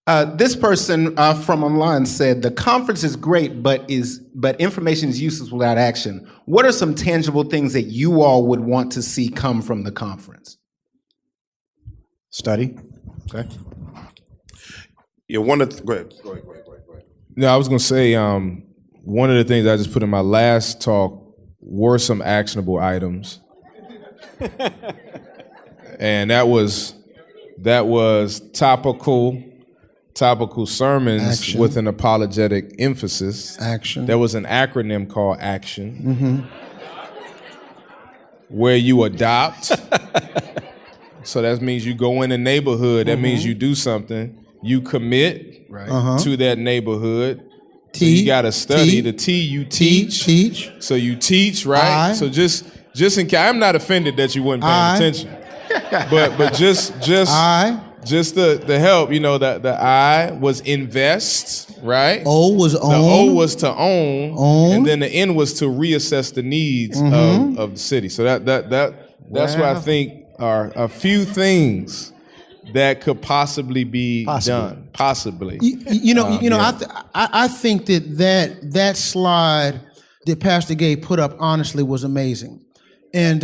This person from online said, the conference is great, but information is useless without action. What are some tangible things that you all would want to see come from the conference? Study. Okay. Yeah, go ahead. Go ahead. No, I was going to say one of the things I just put in my last talk were some actionable items. And that was topical sermons Action. with an apologetic emphasis. Action. There was an acronym called ACTION, where you adopt. So that means you go in a neighborhood. That means you do something. You commit to that neighborhood. So you got to study. The T, you teach. Teach. So you teach, right? So just in case, I'm not offended that you weren't paying attention. But just the help, you know, the I was invest, right? O was own. The O was to own. And then the N was to reassess the needs of the city. So that's what I think are a few things that could possibly be done. Possibly. I think that slide that Pastor Gay put up honestly was amazing. And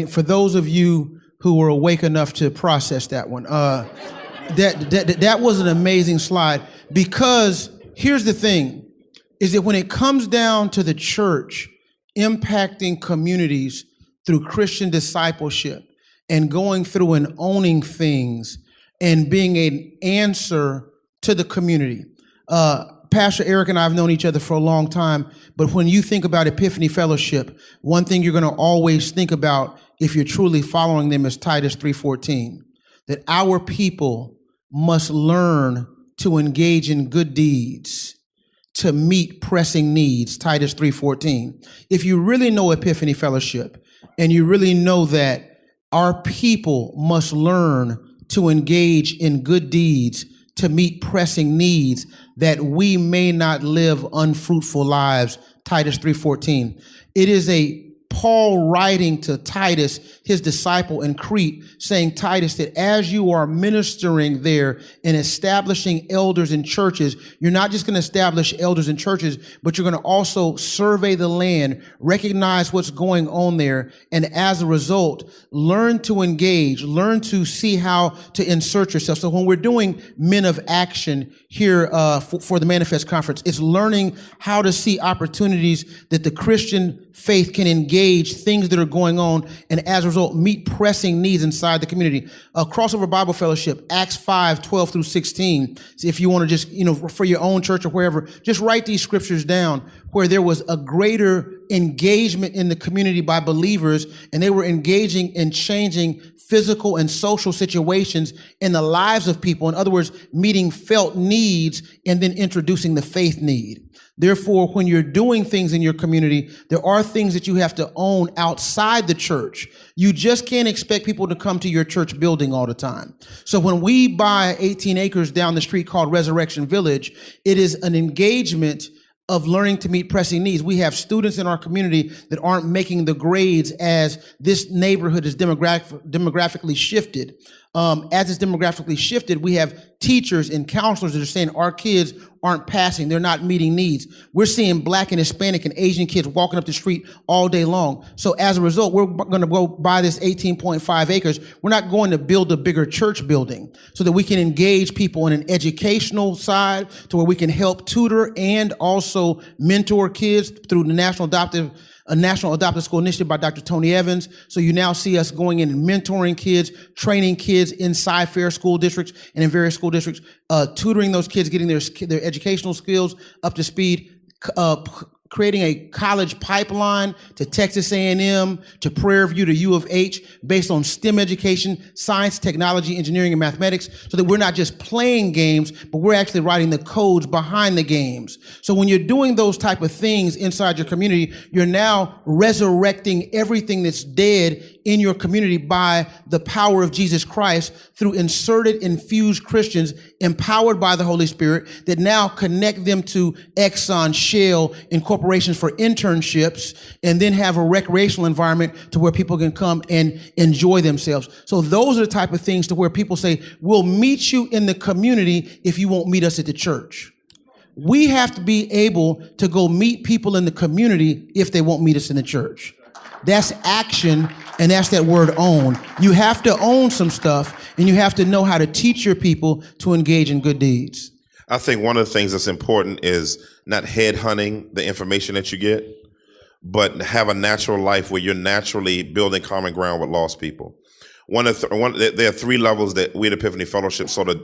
for those of you who were awake enough to process that one, that was an amazing slide, because here's the thing, is that when it comes down to the church impacting communities through Christian discipleship and going through and owning things and being an answer to the community. Pastor Eric and I have known each other for a long time, but when you think about Epiphany Fellowship, one thing you're going to always think about if you're truly following them is Titus 3:14, that our people must learn to engage in good deeds to meet pressing needs, Titus 3:14. If you really know Epiphany Fellowship and you really know that our people must learn to engage in good deeds to meet pressing needs, that we may not live unfruitful lives, Titus 3:14. It is a Paul writing to Titus, his disciple in Crete, saying, Titus, that as you are ministering there and establishing elders in churches, you're not just going to establish elders in churches, but you're going to also survey the land, recognize what's going on there, and as a result, learn to engage, learn to see how to insert yourself. So when we're doing Men of Action here for the Manifest Conference, it's learning how to see opportunities that the Christian faith can engage things that are going on, and as a result, meet pressing needs inside the community. Crossover Bible Fellowship, Acts 5:12-16. So if you want to just, for your own church or wherever, just write these scriptures down, where there was a greater engagement in the community by believers, and they were engaging in changing physical and social situations in the lives of people. In other words, meeting felt needs and then introducing the faith need. Therefore, when you're doing things in your community, there are things that you have to own outside the church. You just can't expect people to come to your church building all the time. So when we buy 18 acres down the street called Resurrection Village, it is an engagement of learning to meet pressing needs. We have students in our community that aren't making the grades as this neighborhood is demographically shifted. As it's demographically shifted, we have teachers and counselors that are saying our kids aren't passing, they're not meeting needs. We're seeing Black and Hispanic and Asian kids walking up the street all day long. So as a result, we're going to go buy this 18.5 acres. We're not going to build a bigger church building so that we can engage people in an educational side to where we can help tutor and also mentor kids through the National Adoptive School Initiative by Dr. Tony Evans. So you now see us going in and mentoring kids, training kids inside Fair School Districts and in various school districts, tutoring those kids, getting their educational skills up to speed, creating a college pipeline to Texas A&M, to Prairie View, to U of H, based on STEM education, science, technology, engineering, and mathematics, so that we're not just playing games, but we're actually writing the codes behind the games. So when you're doing those type of things inside your community, you're now resurrecting everything that's dead in your community by the power of Jesus Christ through inserted, infused Christians empowered by the Holy Spirit, that now connect them to Exxon, Shell, and corporations for internships, and then have a recreational environment to where people can come and enjoy themselves. So those are the type of things to where people say, we'll meet you in the community if you won't meet us at the church. We have to be able to go meet people in the community if they won't meet us in the church. That's action, and that's that word own. You have to own some stuff, and you have to know how to teach your people to engage in good deeds. I think one of the things that's important is not headhunting the information that you get, but have a natural life where you're naturally building common ground with lost people. There are 3 levels that we at Epiphany Fellowship sort of,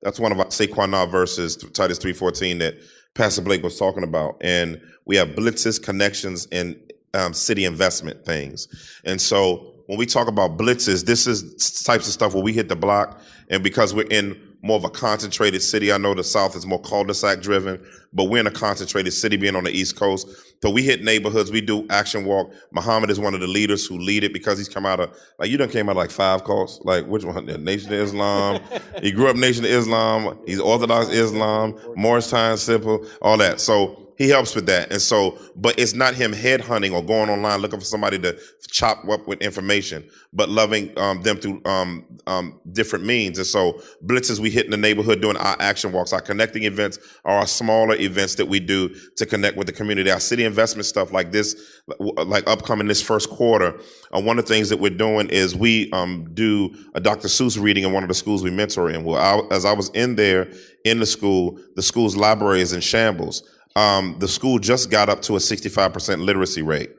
that's one of our A.C.T.I.O.N verses, Titus 3:14, that Pastor Blake was talking about. And we have blitzes, connections, and city investment things. And so when we talk about blitzes, this is types of stuff where we hit the block, and because we're in more of a concentrated city, I know the South is more cul-de-sac driven, but we're in a concentrated city being on the East Coast. So we hit neighborhoods, we do action walk. Muhammad is one of the leaders who lead it because he's come out of, you done came out of like 5 cults, like which one? Nation of Islam. He grew up Nation of Islam. He's Orthodox Islam, Morris Time Simple, all that. So he helps with that. And so, but it's not him headhunting or going online looking for somebody to chop up with information, but loving them through different means. And so blitzes we hit in the neighborhood doing our action walks. Our connecting events are our smaller events that we do to connect with the community. Our city investment stuff like this, like upcoming this first quarter, one of the things that we're doing is we do a Dr. Seuss reading in one of the schools we mentor in. Well, as I was in there in the school's library is in shambles. The school just got up to a 65% literacy rate.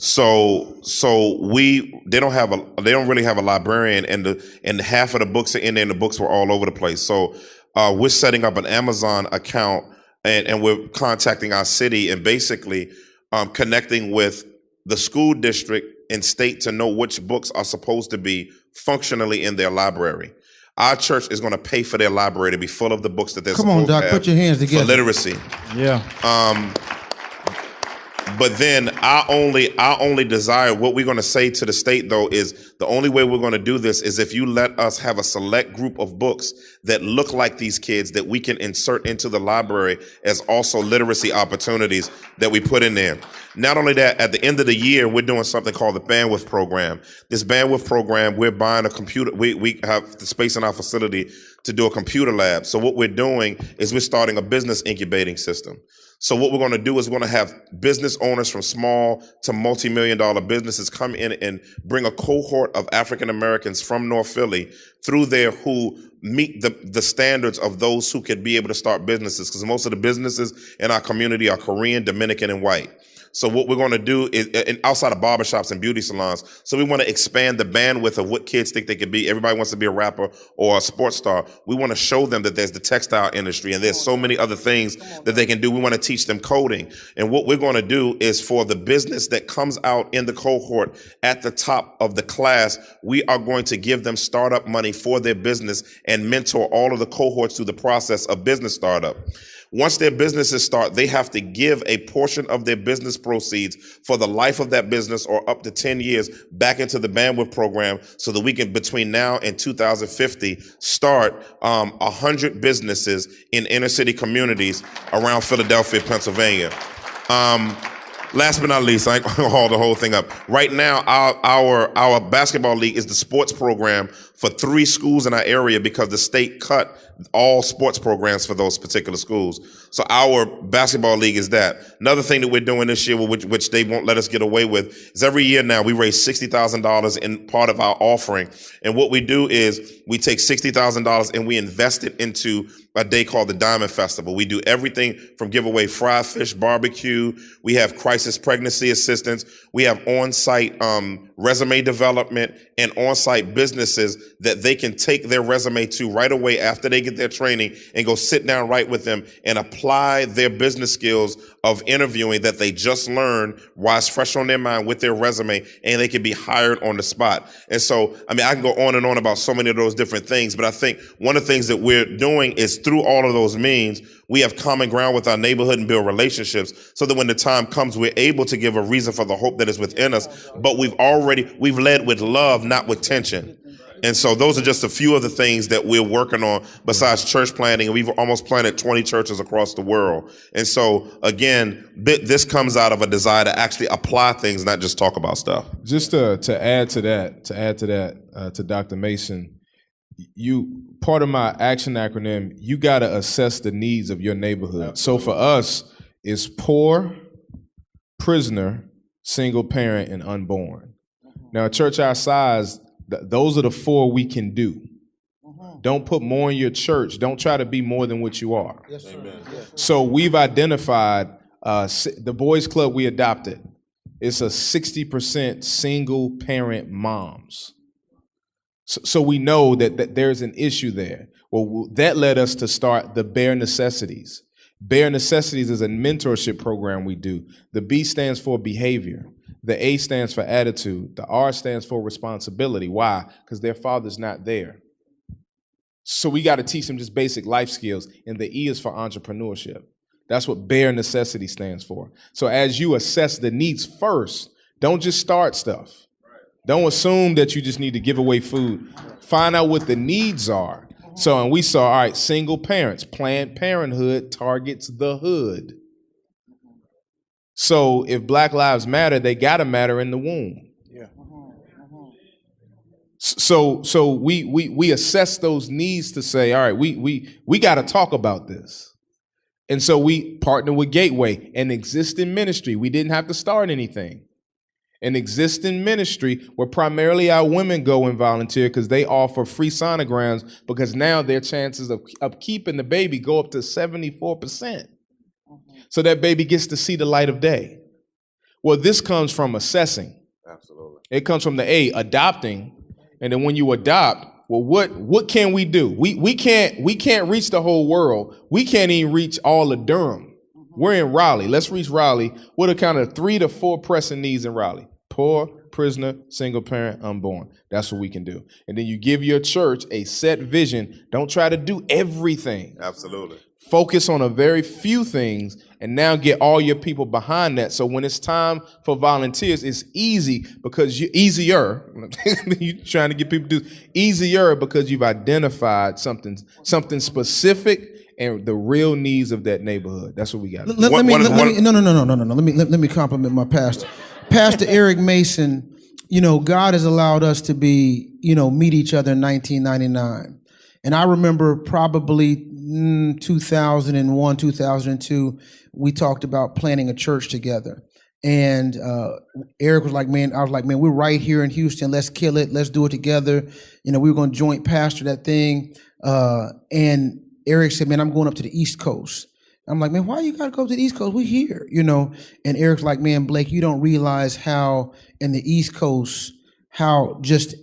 So they don't really have a librarian, and half of the books are in there, and the books were all over the place. So we're setting up an Amazon account, and we're contacting our city and basically connecting with the school district and state to know which books are supposed to be functionally in their library. Our church is going to pay for their library to be full of the books that they're supposed to have. Come on, Doc, put your hands together. For literacy. Yeah. But then our only desire, what we're going to say to the state, though, is the only way we're going to do this is if you let us have a select group of books that look like these kids that we can insert into the library as also literacy opportunities that we put in there. Not only that, at the end of the year, we're doing something called the Bandwidth Program. This Bandwidth Program, we're buying a computer. We have the space in our facility to do a computer lab. So what we're doing is we're starting a business incubating system. So what we're going to do is we're going to have business owners from small to multi-million-dollar businesses come in and bring a cohort of African Americans from North Philly through there who meet the standards of those who could be able to start businesses, because most of the businesses in our community are Korean, Dominican, and white. So what we're going to do is, and outside of barbershops and beauty salons, so we want to expand the bandwidth of what kids think they could be. Everybody wants to be a rapper or a sports star. We want to show them that there's the textile industry and there's so many other things that they can do. We want to teach them coding. And what we're going to do is for the business that comes out in the cohort at the top of the class, we are going to give them startup money for their business and mentor all of the cohorts through the process of business startup. Once their businesses start, they have to give a portion of their business proceeds for the life of that business or up to 10 years back into the Bandwidth Program so that we can, between now and 2050, start 100 businesses in inner city communities around Philadelphia, Pennsylvania. Last but not least, I ain't gonna haul the whole thing up. Right now, our basketball league is the sports program for 3 schools in our area because the state cut all sports programs for those particular schools. So our basketball league is that. Another thing that we're doing this year, which they won't let us get away with, is every year now we raise $60,000 in part of our offering. And what we do is we take $60,000 and we invest it into a day called the Diamond Festival. We do everything from give away fried fish, barbecue. We have crisis pregnancy assistance. We have on-site resume development and on-site businesses that they can take their resume to right away after they get their training and go sit down right with them and apply their business skills of interviewing that they just learned while it's fresh on their mind with their resume, and they can be hired on the spot. And so, I mean, I can go on and on about so many of those different things, but I think one of the things that we're doing is through all of those means, we have common ground with our neighborhood and build relationships so that when the time comes, we're able to give a reason for the hope that is within us. But we've led with love, not with tension. And so those are just a few of the things that we're working on besides church planting. And we've almost planted 20 churches across the world. And so, again, this comes out of a desire to actually apply things, not just talk about stuff. Just to add to that, to Dr. Mason, part of my action acronym, you got to assess the needs of your neighborhood. So for us, it's poor, prisoner, single parent, and unborn. Now, a church our size, those are the 4 we can do. Don't put more in your church. Don't try to be more than what you are. Yes, sir. Amen. So we've identified the boys club we adopted. It's a 60% single parent moms. So we know that there's an issue there. Well, that led us to start the Bare Necessities. Bare Necessities is a mentorship program we do. The B stands for behavior. The A stands for attitude. The R stands for responsibility. Why? Because their father's not there. So we got to teach them just basic life skills. And the E is for entrepreneurship. That's what Bare Necessity stands for. So as you assess the needs first, don't just start stuff. Don't assume that you just need to give away food. Find out what the needs are. So, and we saw, all right, single parents, Planned Parenthood targets the hood. So if Black Lives Matter, they got to matter in the womb. Yeah. So we assess those needs to say, all right, we got to talk about this. And so we partner with Gateway, an existing ministry. We didn't have to start anything. An existing ministry where primarily our women go and volunteer because they offer free sonograms, because now their chances of keeping the baby go up to 74%. So that baby gets to see the light of day. Well, this comes from assessing. Absolutely. It comes from the A, adopting. And then when you adopt, well, what can we do? We can't reach the whole world. We can't even reach all of Durham. We're in Raleigh. Let's reach Raleigh. What are kind of 3 to 4 pressing needs in Raleigh? Poor, prisoner, single parent, unborn. That's what we can do. And then you give your church a set vision. Don't try to do everything. Absolutely. Focus on a very few things and now get all your people behind that. So when it's time for volunteers, it's easy because easier. You're trying to get people to do easier because you've identified something specific and the real needs of that neighborhood. That's what we got. Let me compliment my pastor. Pastor Eric Mason, God has allowed us to be, meet each other in 1999. And I remember probably 2001, 2002, we talked about planning a church together. And Eric was like, man, I was like, man, we're right here in Houston. Let's kill it. Let's do it together. We were going to joint pastor that thing. And Eric said, man, I'm going up to the East Coast. I'm like, man, why you got to go to the East Coast? We're here, And Eric's like, man, Blake, you don't realize how in the East Coast, how just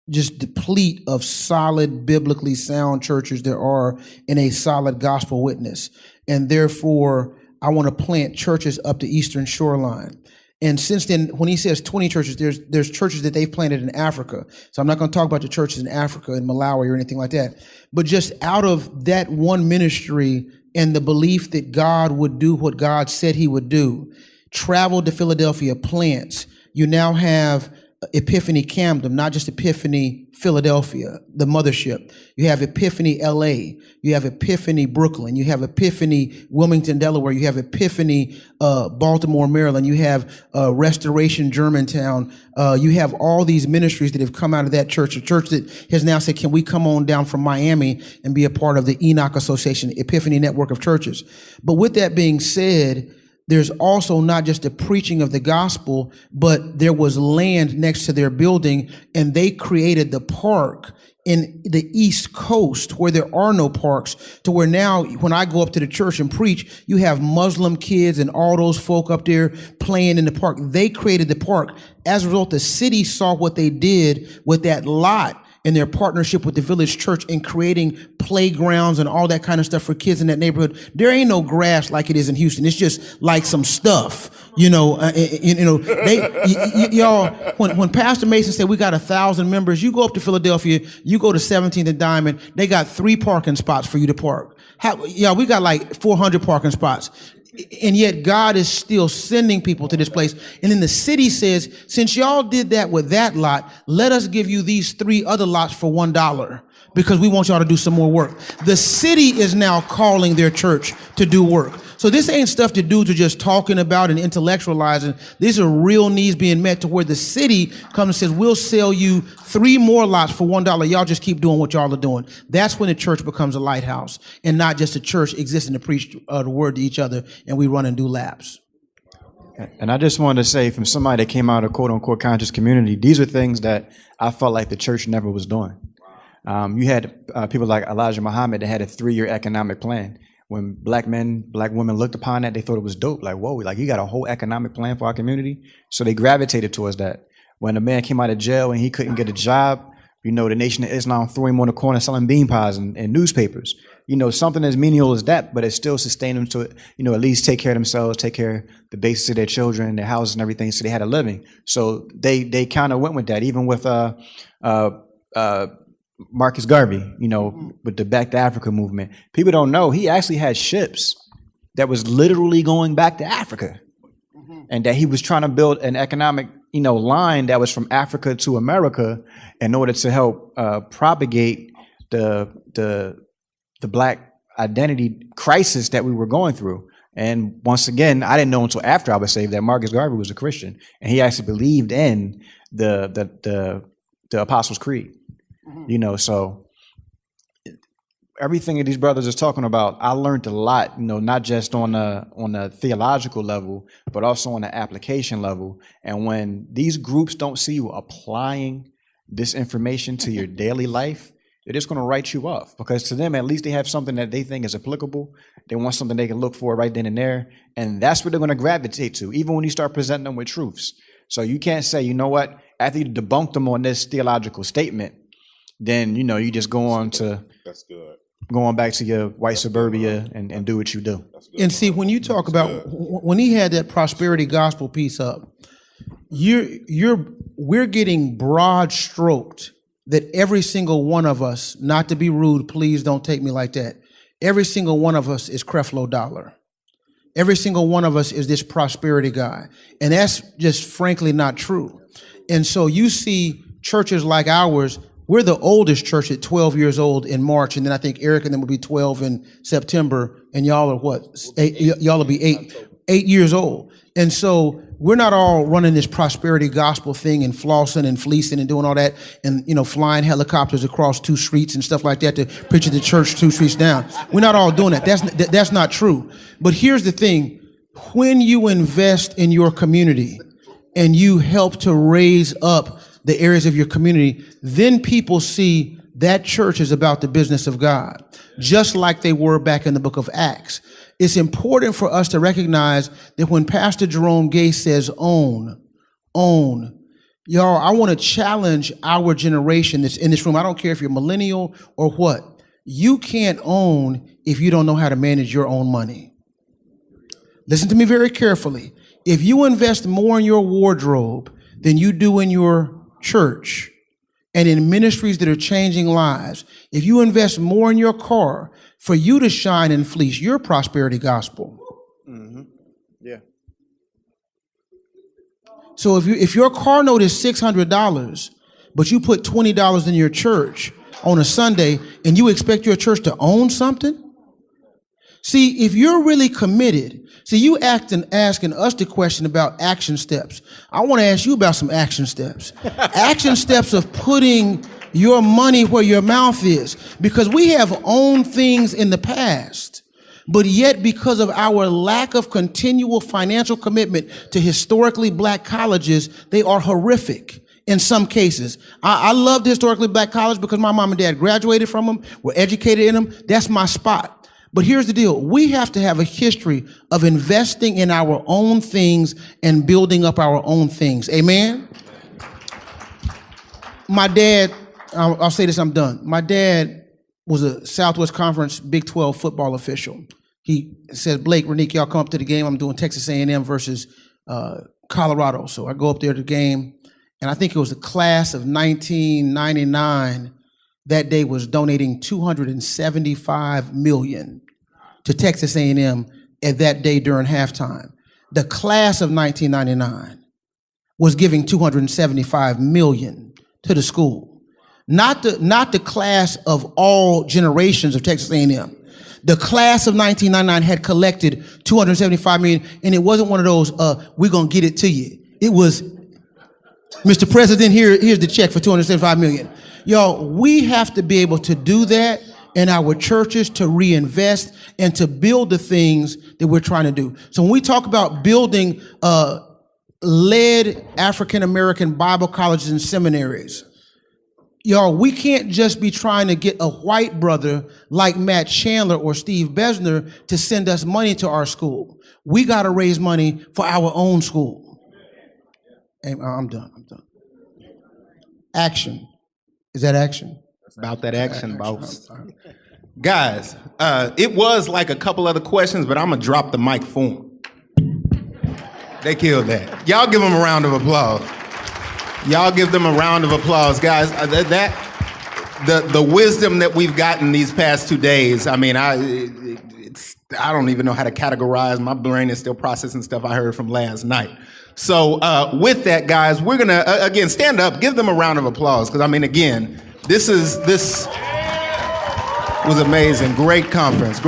deplete of solid, biblically sound churches there are in a solid gospel witness. And therefore, I want to plant churches up the Eastern Shoreline. And since then, when he says 20 churches, there's churches that they've planted in Africa. So I'm not going to talk about the churches in Africa, in Malawi or anything like that. But just out of that one ministry and the belief that God would do what God said he would do, travel to Philadelphia, plants. You now have Epiphany Camden, not just Epiphany Philadelphia, the mothership. You have Epiphany LA. You have Epiphany Brooklyn. You have Epiphany Wilmington, Delaware. You have Epiphany Baltimore, Maryland. You have Restoration Germantown. You have all these ministries that have come out of that church, a church that has now said, can we come on down from Miami and be a part of the Enoch Association, Epiphany Network of Churches? But with that being said, there's also not just the preaching of the gospel, but there was land next to their building, and they created the park in the East Coast where there are no parks, to where now when I go up to the church and preach, you have Muslim kids and all those folk up there playing in the park. They created the park. As a result, the city saw what they did with that lot in their partnership with the village church in creating playgrounds and all that kind of stuff for kids in that neighborhood. There ain't no grass like it is in Houston. It's just like some stuff, y'all, when Pastor Mason said we got 1,000 members, you go up to Philadelphia, you go to 17th and Diamond, they got 3 parking spots for you to park. We got like 400 parking spots. And yet God is still sending people to this place. And then the city says, since y'all did that with that lot, let us give you these 3 other lots for $1 because we want y'all to do some more work. The city is now calling their church to do work. So this ain't stuff that dudes are just talking about and intellectualizing. These are real needs being met to where the city comes and says, we'll sell you 3 more lots for $1. Y'all just keep doing what y'all are doing. That's when the church becomes a lighthouse and not just a church existing to preach the word to each other and we run and do laps. And I just wanted to say, from somebody that came out of quote unquote conscious community, these are things that I felt like the church never was doing. You had people like Elijah Muhammad that had a 3-year economic plan. When black men, black women looked upon that, they thought it was dope. Like, whoa, like you got a whole economic plan for our community. So they gravitated towards that. When a man came out of jail and he couldn't get a job, you know, the Nation of Islam threw him on the corner selling bean pies and newspapers. You know, something as menial as that, but it still sustained them to, you know, at least take care of themselves, take care of the basics of their children, their houses and everything. So they had a living. So they kind of went with that, even with Marcus Garvey, you know, with the Back to Africa movement. People don't know he actually had ships that was literally going back to Africa, and that he was trying to build an economic, you know, line that was from Africa to America in order to help propagate the black identity crisis that we were going through. And once again, I didn't know until after I was saved that Marcus Garvey was a Christian, and he actually believed in the Apostles' Creed. You know, so everything that these brothers is talking about, I learned a lot, you know, not just on a theological level, but also on the application level. And when these groups don't see you applying this information to your daily life, they're just going to write you off, because to them, at least they have something that they think is applicable. They want something they can look for right then and there. And that's what they're going to gravitate to, even when you start presenting them with truths. So you can't say, you know what, after you debunk them on this theological statement, then, you know, you just go on to going back to your white suburbia and do what you do. And see, when you talk about, when he had that prosperity gospel piece up, we're getting broad stroked that every single one of us, not to be rude, please don't take me like that. Every single one of us is Creflo Dollar. Every single one of us is this prosperity guy. And that's just frankly not true. And so you see churches like ours. We're the oldest church at 12 years old in March, and then I think Eric and them will be 12 in September, and y'all are what? Y'all will be 8 years old. And so we're not all running this prosperity gospel thing and flossing and fleecing and doing all that and, you know, flying helicopters across 2 streets and stuff like that to preach at the church 2 streets down. We're not all doing that. That's not true. But here's the thing. When you invest in your community and you help to raise up the areas of your community, then people see that church is about the business of God, just like they were back in the book of Acts. It's important for us to recognize that when Pastor Jerome Gay says own, y'all, I want to challenge our generation that's in this room. I don't care if you're millennial or what. You can't own if you don't know how to manage your own money. Listen to me very carefully. If you invest more in your wardrobe than you do in your church and in ministries that are changing lives, if you invest more in your car for you to shine and fleece your prosperity gospel. Yeah. So if your car note is $600, but you put $20 in your church on a Sunday and you expect your church to own something? See, if you're really committed, you asking us the question about action steps. I want to ask you about some action steps. Action steps of putting your money where your mouth is. Because we have owned things in the past, but yet because of our lack of continual financial commitment to historically black colleges, they are horrific. In some cases, I love the historically black college because my mom and dad graduated from them, were educated in them. That's my spot. But here's the deal. We have to have a history of investing in our own things and building up our own things. Amen? My dad, I'll say this, I'm done. My dad was a Southwest Conference Big 12 football official. He says, Blake, Renique, y'all come up to the game. I'm doing Texas A&M versus Colorado. So I go up there to the game, and I think it was the class of 1999 that day was donating $275 million to Texas A&M at that day during halftime. The class of 1999 was giving $275 million to the school. Not the class of all generations of Texas A&M. The class of 1999 had collected $275 million, and it wasn't one of those, we're gonna get it to you. It was, Mr. President, here's the check for $275 million. Y'all, we have to be able to do that in our churches, to reinvest and to build the things that we're trying to do. So when we talk about building led African-American Bible colleges and seminaries, y'all, we can't just be trying to get a white brother like Matt Chandler or Steve Besner to send us money to our school. We got to raise money for our own school. And I'm done. Action. Is that action? About that action, boss. Guys, it was like a couple other questions, but I'm going to drop the mic for them. They killed that. Y'all give them a round of applause. Y'all give them a round of applause, guys. The wisdom that we've gotten these past 2 days, I mean, I don't even know how to categorize. My brain is still processing stuff I heard from last night. So with that, guys, we're going to, again, stand up, give them a round of applause, because, I mean, again, this was amazing. Great conference.